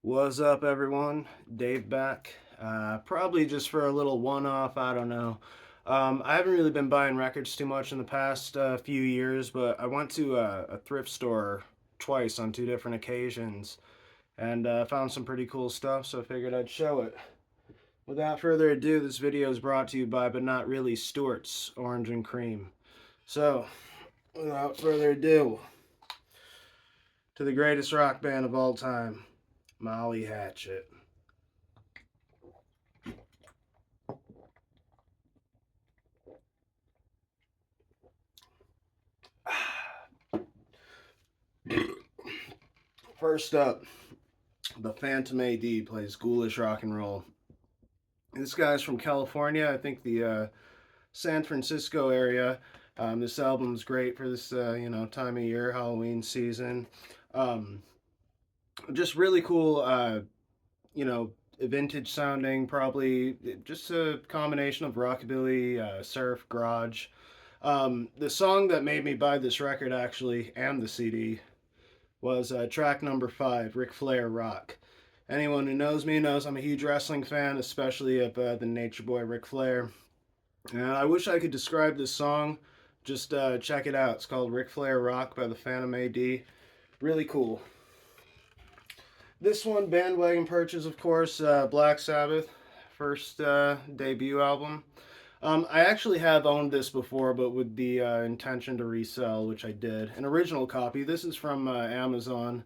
What's up, everyone? Dave back. Probably just for a little one-off. I don't know. I haven't really been buying records too much in the past few years, but I went to a thrift store twice on two different occasions and found some pretty cool stuff. So I figured I'd show it. Without further ado, this video is brought to you by, but not really, Stewart's Orange and Cream. So, without further ado, to the greatest rock band of all time, Molly Hatchet. First up, the Phantom AD plays ghoulish rock and roll. This guy's from California, I think the San Francisco area. This album's great for this time of year, Halloween season. Um, just really cool, you know, vintage sounding, probably just a combination of rockabilly, surf, garage. The song that made me buy this record actually and the CD was track number 5, Ric Flair Rock. Anyone who knows me knows I'm a huge wrestling fan, especially of the Nature Boy Ric Flair. And I wish I could describe this song. Just check it out. It's called Ric Flair Rock by the Phantom AD. Really cool. This one, bandwagon purchase, of course, Black Sabbath, first debut album. I actually have owned this before, but with the intention to resell, which I did. An original copy. This is from Amazon.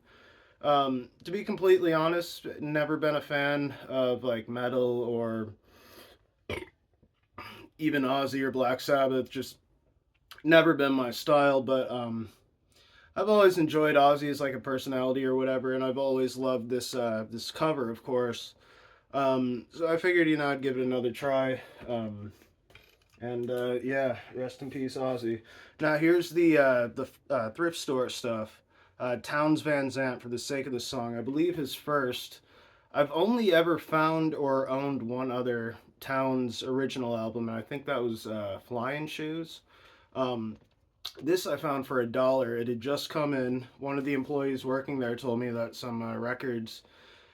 To be completely honest, never been a fan of like metal or even Ozzy or Black Sabbath. Just never been my style. But I've always enjoyed Ozzy as like a personality or whatever, and I've always loved this cover, of course. So I figured I'd give it another try. And yeah, rest in peace, Ozzy. Now here's the thrift store stuff. Towns Van Zandt, for the sake of the song, I believe his first. I've only ever found or owned one other Towns original album, and I think that was Flying Shoes. Um, this I found for $1. It had just come in. One of the employees working there told me that some records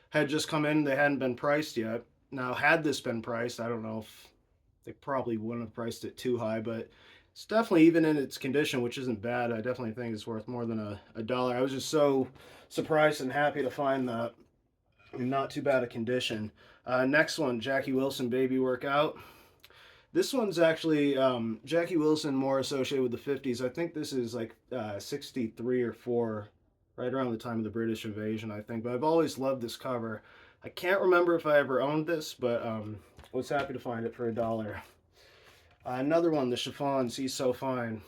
had just come in. They hadn't been priced yet. Now, had this been priced, I don't know if they probably wouldn't have priced it too high, but it's definitely, even in its condition, which isn't bad, I definitely think it's worth more than a dollar. I was just so surprised and happy to find that in not too bad a condition. Next one, Jackie Wilson, Baby Workout. This one's actually Jackie Wilson, more associated with the 50s. I think this is like 63 or 4, right around the time of the British invasion, I think. But I've always loved this cover. I can't remember if I ever owned this, but was happy to find it for $1. Another one, the Chiffons, He's So Fine.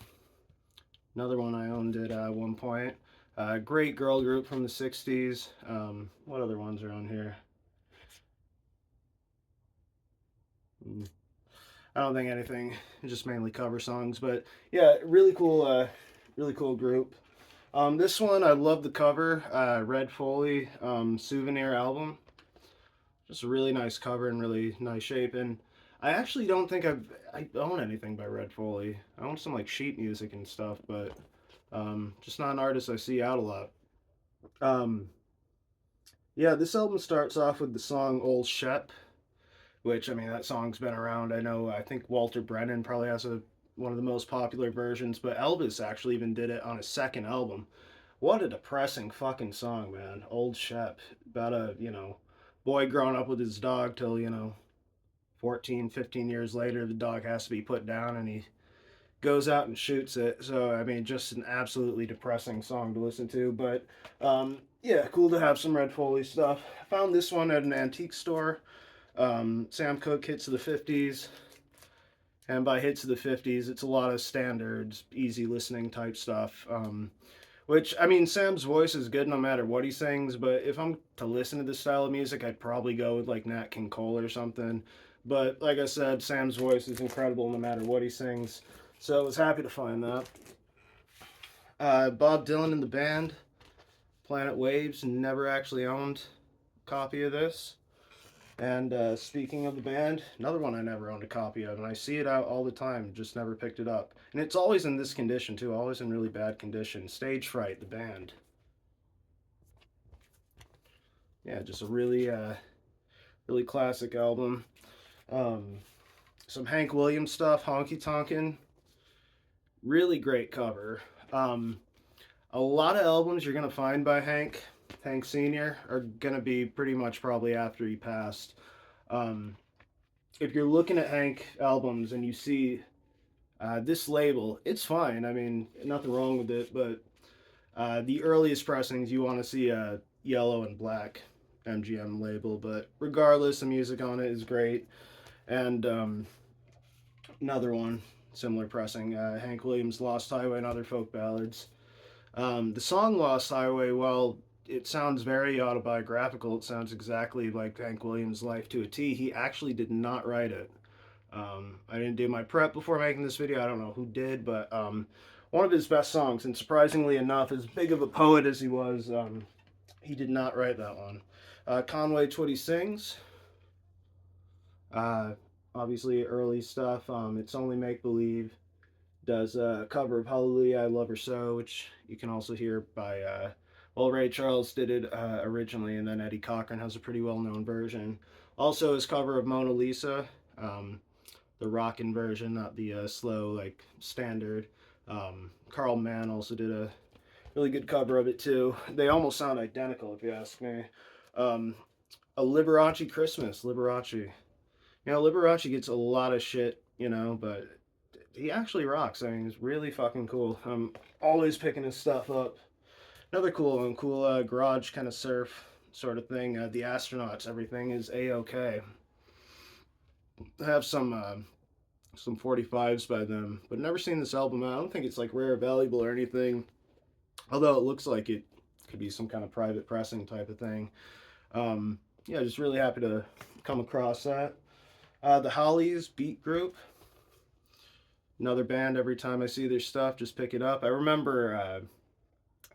Another one I owned at one point. Great girl group from the 60s. What other ones are on here? I don't think anything, just mainly cover songs. But yeah, really cool group. This one, I love the cover. Red Foley Souvenir album. Just a really nice cover and really nice shape. And I actually don't think I own anything by Red Foley. I own some like sheet music and stuff, but just not an artist I see out a lot. Um, yeah, this album starts off with the song Old Shep, which, I mean, that song's been around. I think Walter Brennan probably has one of the most popular versions, but Elvis actually even did it on his second album. What a depressing fucking song, man. Old Shep. About a, boy growing up with his dog till, 14, 15 years later, the dog has to be put down and he goes out and shoots it. So, I mean, just an absolutely depressing song to listen to. But, yeah, cool to have some Red Foley stuff. I found this one at an antique store. Sam Cooke, Hits of the 50s. And by Hits of the 50s, it's a lot of standards, easy listening type stuff. Which, I mean, Sam's voice is good no matter what he sings, but if I'm to listen to this style of music, I'd probably go with like Nat King Cole or something. But like I said, Sam's voice is incredible no matter what he sings. So I was happy to find that. Bob Dylan and the band, Planet Waves, never actually owned a copy of this. And speaking of the band, another one I never owned a copy of, and I see it out all the time, just never picked it up. And it's always in this condition too, always in really bad condition. Stage Fright, the band. Yeah, just a really classic album. Um, some Hank Williams stuff, Honky Tonkin', really great cover. Um, a lot of albums you're gonna find by Hank Senior, are gonna be pretty much probably after he passed. Um, if you're looking at Hank albums and you see this label, it's fine. I mean, nothing wrong with it, but the earliest pressings you want to see a yellow and black MGM label. But regardless, the music on it is great. And another one, similar pressing, Hank Williams' Lost Highway and Other Folk Ballads. The song Lost Highway, well, it sounds very autobiographical. It sounds exactly like Hank Williams' life to a T. He actually did not write it. I didn't do my prep before making this video. I don't know who did, but one of his best songs. And surprisingly enough, as big of a poet as he was, he did not write that one. Conway Twitty Sings. Uh, Obviously, early stuff. It's Only Make Believe. Does a cover of Hallelujah, I Love Her So, which you can also hear by, well, Ray Charles did it originally, and then Eddie Cochran has a pretty well known version. Also, his cover of Mona Lisa. The rockin' version, not the slow like standard. Carl Mann also did a really good cover of it too. They almost sound identical if you ask me. Um, a Liberace Christmas, Liberace. You know, Liberace gets a lot of shit, you know, but he actually rocks. I mean, he's really fucking cool. I'm always picking his stuff up. Another cool one, cool garage kind of surf sort of thing. The Astronauts, everything is a-okay. I have some 45s by them, but never seen this album. I don't think it's like rare or valuable or anything, although it looks like it could be some kind of private pressing type of thing. Yeah, just really happy to come across that. The Hollies Beat Group, another band. Every time I see their stuff, just pick it up. I remember, I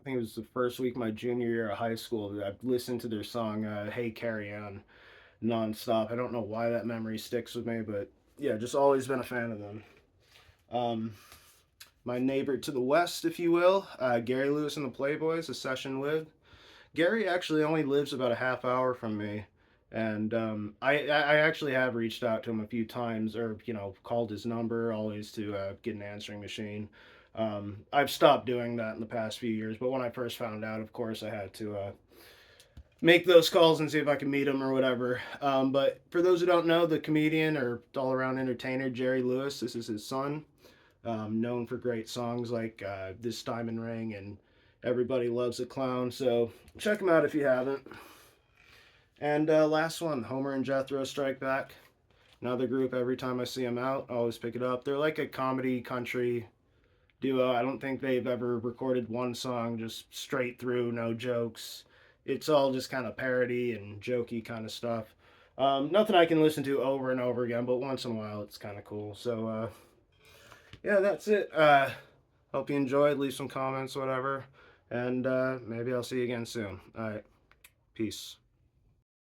think it was the first week of my junior year of high school, I listened to their song "Hey Carry On" nonstop. I don't know why that memory sticks with me, but yeah, just always been a fan of them. Um, my neighbor to the west, if you will, Gary Lewis and the Playboys, a session with. Gary actually only lives about a half hour from me, and I actually have reached out to him a few times, or called his number, always to get an answering machine. I've stopped doing that in the past few years, but when I first found out, of course, I had to make those calls and see if I can meet him or whatever. But for those who don't know, the comedian or all around entertainer Jerry Lewis, this is his son, known for great songs like This Diamond Ring and Everybody Loves a Clown. So check him out if you haven't. And last one, Homer and Jethro Strike Back. Another group, every time I see them out, I always pick it up. They're like a comedy country duo. I don't think they've ever recorded one song just straight through, no jokes. It's all just kind of parody and jokey kind of stuff. Nothing I can listen to over and over again, but once in a while it's kind of cool. So, yeah, that's it. Hope you enjoyed. Leave some comments, whatever. And maybe I'll see you again soon. All right. Peace.